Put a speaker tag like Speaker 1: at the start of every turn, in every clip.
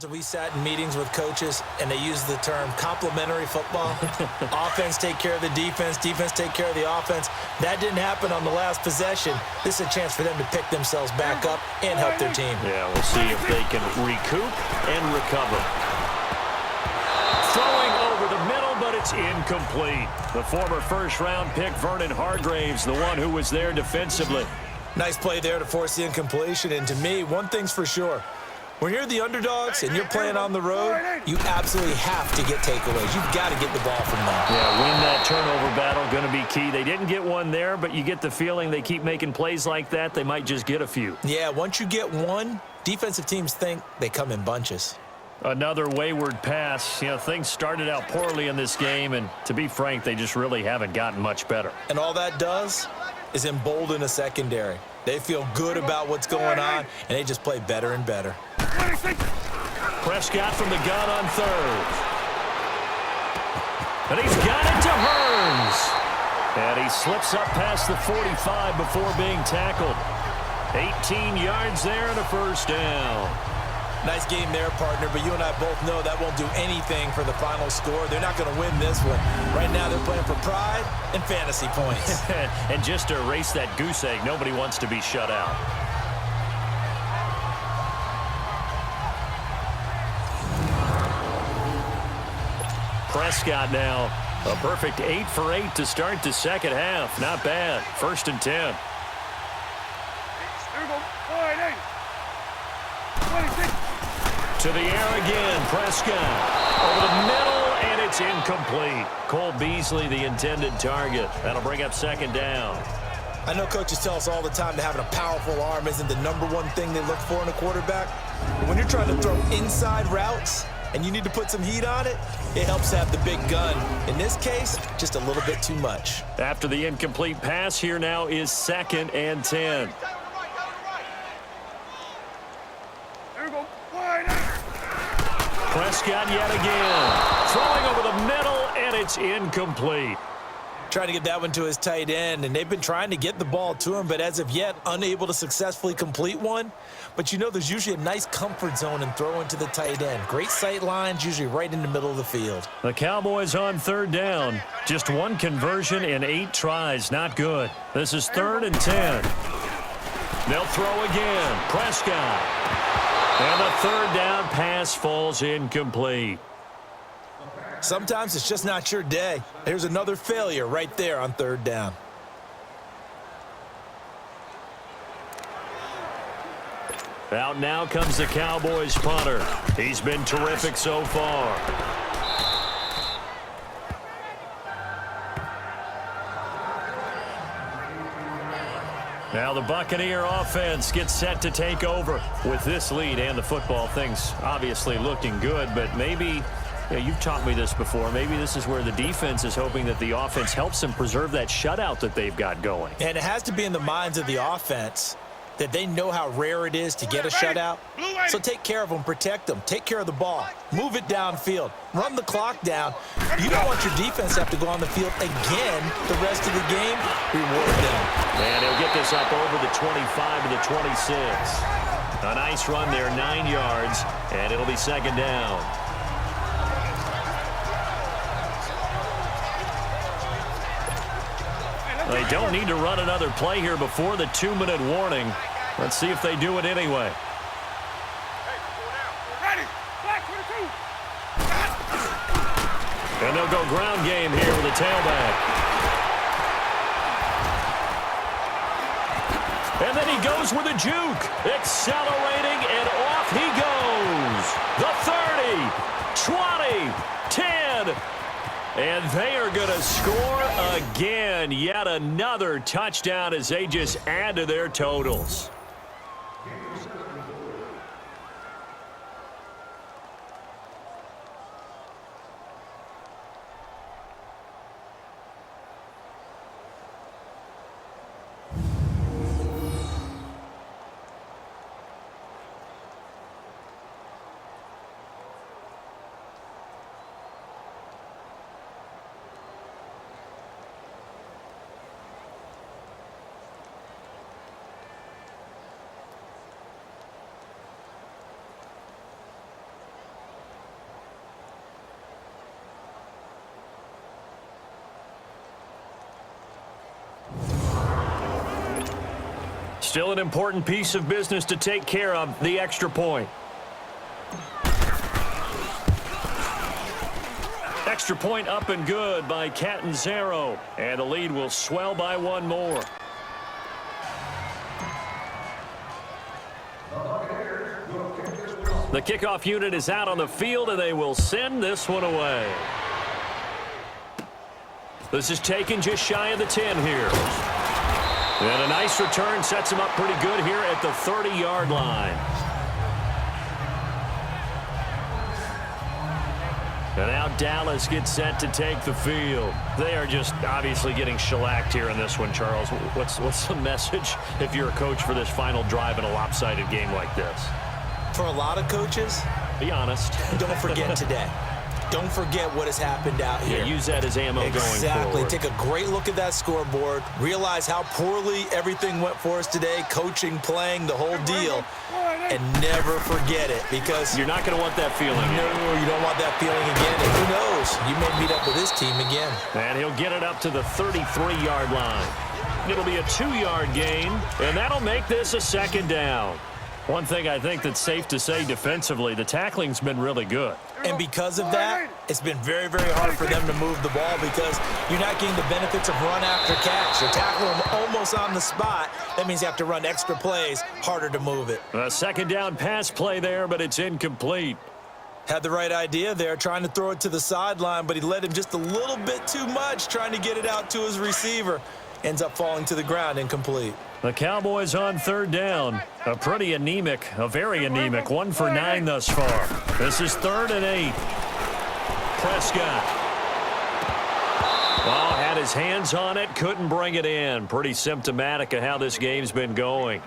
Speaker 1: We sat in meetings with coaches, and they used the term complementary football. Offense take care of the defense, defense take care of the offense. That didn't happen on the last possession. This is a chance for them to pick themselves back up and help their team.
Speaker 2: Yeah, we'll see if they can recoup and recover. Throwing over the middle, but it's incomplete. The former first-round pick, Vernon Hargraves, the one who was there defensively.
Speaker 1: Nice play there to force the incompletion, and to me, one thing's for sure. When you're the underdogs and you're playing on the road, you absolutely have to get takeaways. You've got to get the ball from them.
Speaker 2: Yeah, win that turnover battle, going to be key. They didn't get one there, but you get the feeling they keep making plays like that, they might just get a few.
Speaker 1: Yeah, once you get one, defensive teams think they come in bunches.
Speaker 2: Another wayward pass. You know, things started out poorly in this game, and to be frank, they just really haven't gotten much better.
Speaker 1: And all that does is embolden a secondary. They feel good about what's going on, and they just play better and better.
Speaker 2: Prescott from the gun on third. And he's got it to Hearns. And he slips up past the 45 before being tackled. 18 yards there and a first down.
Speaker 1: Nice game there, partner, but you and I both know that won't do anything for the final score. They're not going to win this one. Right now they're playing for pride and fantasy points.
Speaker 2: And just to erase that goose egg, nobody wants to be shut out. Prescott now, a perfect 8 for 8 to start the second half. Not bad. 1st and 10. To the air again, Prescott. Over the middle, and it's incomplete. Cole Beasley, the intended target. That'll bring up 2nd down.
Speaker 1: I know coaches tell us all the time that having a powerful arm isn't the #1 thing they look for in a quarterback. But when you're trying to throw inside routes and you need to put some heat on it, it helps to have the big gun. In this case, just a little bit too much.
Speaker 2: After the incomplete pass, here now is 2nd and 10. Prescott yet again. Throwing over the middle, and it's incomplete.
Speaker 1: Trying to get that one to his tight end, and they've been trying to get the ball to him, but as of yet, unable to successfully complete one. But you know there's usually a nice comfort zone in throwing to the tight end. Great sight lines, usually right in the middle of the field.
Speaker 2: The Cowboys on 3rd down. Just 1 conversion in 8 tries. Not good. This is 3rd and 10. They'll throw again. Prescott. And the 3rd down pass falls incomplete.
Speaker 1: Sometimes it's just not your day. There's another failure right there on 3rd down.
Speaker 2: Out now comes the Cowboys punter. He's been terrific so far. Now the Buccaneer offense gets set to take over with this lead and the football. Things obviously looking good, but maybe, you've taught me this before, maybe this is where the defense is hoping that the offense helps them preserve that shutout that they've got going.
Speaker 1: And it has to be in the minds of the offense that they know how rare it is to get a shutout. So take care of them, protect them, take care of the ball, move it downfield, run the clock down. You don't want your defense to have to go on the field again the rest of the game. Reward them.
Speaker 2: And he'll get this up over the 25 to the 26. A nice run there, 9 yards, and it'll be 2nd down. They don't need to run another play here before the 2-minute warning. Let's see if they do it anyway. And they'll go ground game here with a tailback. And then he goes with a juke. Accelerating, and off he goes. The 30, 20, 10. And they are going to score again. Yet another touchdown as they just add to their totals. Still an important piece of business to take care of, the extra point. Extra point up and good by Catanzaro. And the lead will swell by one more. The kickoff unit is out on the field, and they will send this one away. This is taken just shy of the 10 here. And a nice return sets him up pretty good here at the 30-yard line. And now Dallas gets set to take the field. They are just obviously getting shellacked here in this one, Charles. What's the message if you're a coach for this final drive in a lopsided game like this?
Speaker 1: For a lot of coaches,
Speaker 2: be honest.
Speaker 1: Don't forget today. Don't forget what has happened out here.
Speaker 2: Yeah, use that as ammo going forward.
Speaker 1: Exactly. Take a great look at that scoreboard. Realize how poorly everything went for us today. Coaching, playing, the whole deal. And never forget it, because
Speaker 2: you're not going to want that feeling.
Speaker 1: No, you don't want that feeling again. And who knows? You may meet up with this team again.
Speaker 2: And he'll get it up to the 33-yard line. It'll be a 2-yard gain, and that'll make this a second down. One thing I think that's safe to say defensively, the tackling's been really good.
Speaker 1: And because of that, it's been very, very hard for them to move the ball, because you're not getting the benefits of run after catch. You're tackling them almost on the spot. That means you have to run extra plays, harder to move it.
Speaker 2: A second down pass play there, but it's incomplete.
Speaker 1: Had the right idea there, trying to throw it to the sideline, but he led him just a little bit too much, trying to get it out to his receiver. Ends up falling to the ground, incomplete.
Speaker 2: The Cowboys on third down. A very anemic 1 for 9 thus far. This is 3rd and 8. Prescott. Well, had his hands on it, couldn't bring it in. Pretty symptomatic of how this game's been going.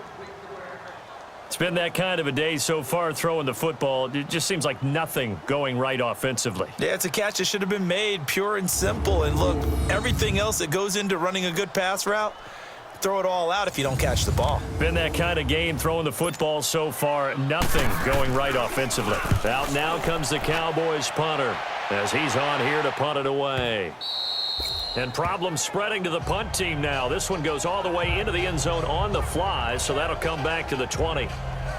Speaker 2: It's been that kind of a day so far throwing the football. It just seems like nothing going right offensively.
Speaker 1: Yeah, it's a catch that should have been made, pure and simple. And look, everything else that goes into running a good pass route, throw it all out if you don't catch the ball.
Speaker 2: Been that kind of game throwing the football so far. Nothing going right offensively. Out now comes the Cowboys punter as he's on here to punt it away. And problems spreading to the punt team now. This one goes all the way into the end zone on the fly, so that'll come back to the 20.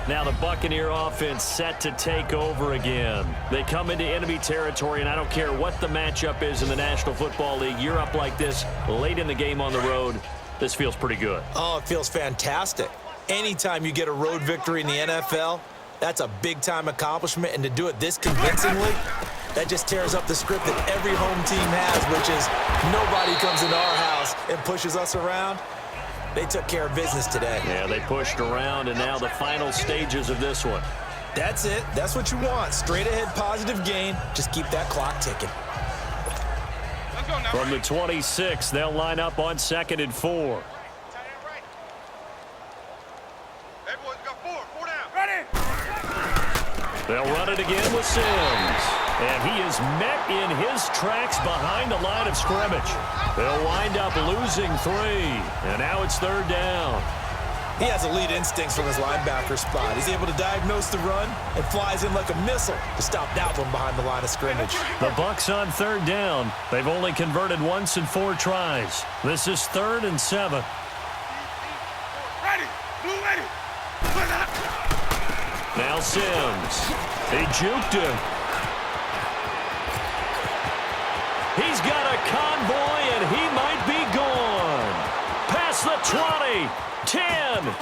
Speaker 2: Now the Buccaneer offense set to take over again. They come into enemy territory, and I don't care what the matchup is in the National Football League. You're up like this late in the game on the road. This feels pretty good.
Speaker 1: Oh, it feels fantastic. Anytime you get a road victory in the NFL, that's a big-time accomplishment, and to do it this convincingly, that just tears up the script that every home team has, which is nobody comes into our house and pushes us around. They took care of business today.
Speaker 2: Yeah, they pushed around, and now the final stages of this one.
Speaker 1: That's it. That's what you want. Straight ahead, positive gain. Just keep that clock ticking.
Speaker 2: From the 26, they'll line up on 2nd and 4. They'll run it again with Sims. And he is met in his tracks behind the line of scrimmage. They'll wind up losing 3. And now it's 3rd down.
Speaker 1: He has elite instincts from his linebacker spot. He's able to diagnose the run and flies in like a missile to stop that one behind the line of scrimmage.
Speaker 2: The Bucs on 3rd down. They've only converted once in 4 tries. This is 3rd and 7. Now Sims. He juked him. He's got a convoy, and he might be gone. Past the 20, 10,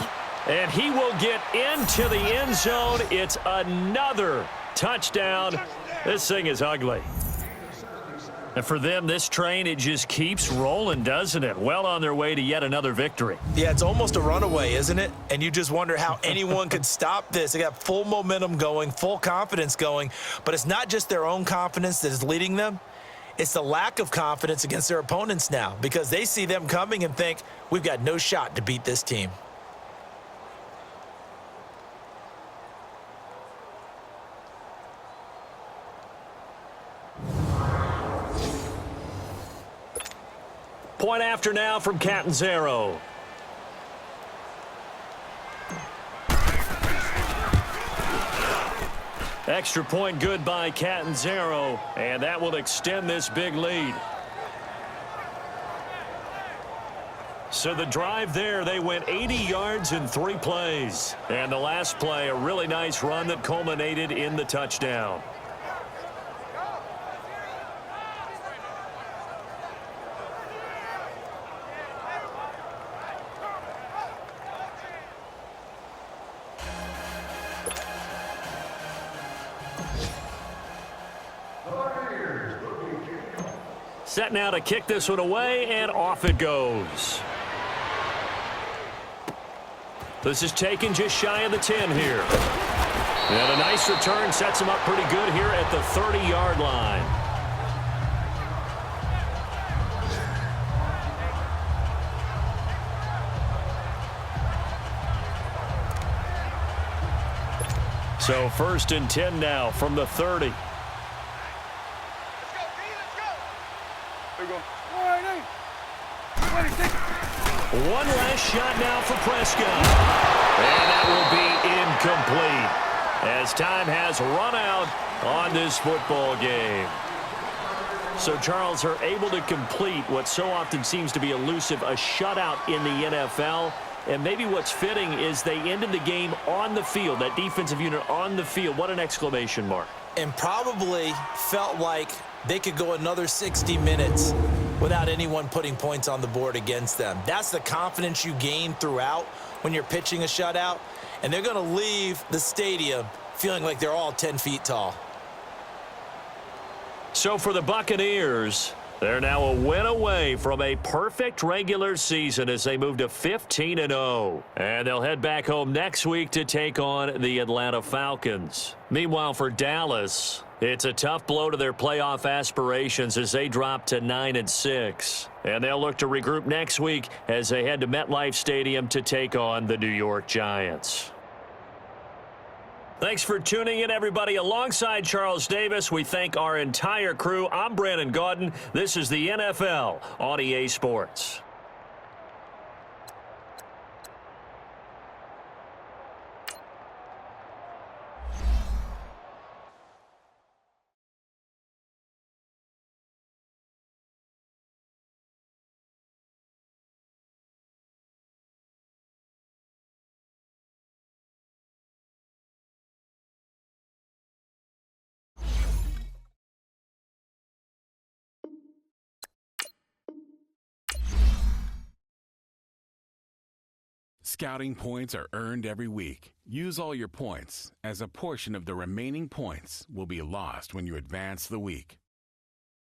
Speaker 2: and he will get into the end zone. It's another touchdown. This thing is ugly. And for them, this train, it just keeps rolling, doesn't it? Well on their way to yet another victory.
Speaker 1: Yeah, it's almost a runaway, isn't it? And you just wonder how anyone could stop this. They got full momentum going, full confidence going. But it's not just their own confidence that is leading them. It's the lack of confidence against their opponents now, because they see them coming and think, we've got no shot to beat this team.
Speaker 2: Point after now from Catanzaro. Extra point good by Catanzaro, and that will extend this big lead. So the drive there, they went 80 yards in 3 plays. And the last play, a really nice run that culminated in the touchdown. Set now to kick this one away, and off it goes. This is taken just shy of the 10 here. And a nice return sets him up pretty good here at the 30-yard line. So 1st and 10 now from the 30. One last shot now for Prescott. And that will be incomplete as time has run out on this football game. So, Charles, are able to complete what so often seems to be elusive, a shutout in the NFL. And maybe what's fitting is they ended the game on the field, that defensive unit on the field. What an exclamation mark.
Speaker 1: And probably felt like they could go another 60 minutes without anyone putting points on the board against them. That's the confidence you gain throughout when you're pitching a shutout. And they're going to leave the stadium feeling like they're all 10 feet tall.
Speaker 2: So for the Buccaneers, they're now a win away from a perfect regular season as they move to 15-0. And they'll head back home next week to take on the Atlanta Falcons. Meanwhile, for Dallas, it's a tough blow to their playoff aspirations as they drop to 9-6. And they'll look to regroup next week as they head to MetLife Stadium to take on the New York Giants. Thanks for tuning in, everybody. Alongside Charles Davis, we thank our entire crew. I'm Brandon Gaudin. This is the NFL on EA Sports.
Speaker 3: Scouting points are earned every week. Use all your points, as a portion of the remaining points will be lost when you advance the week.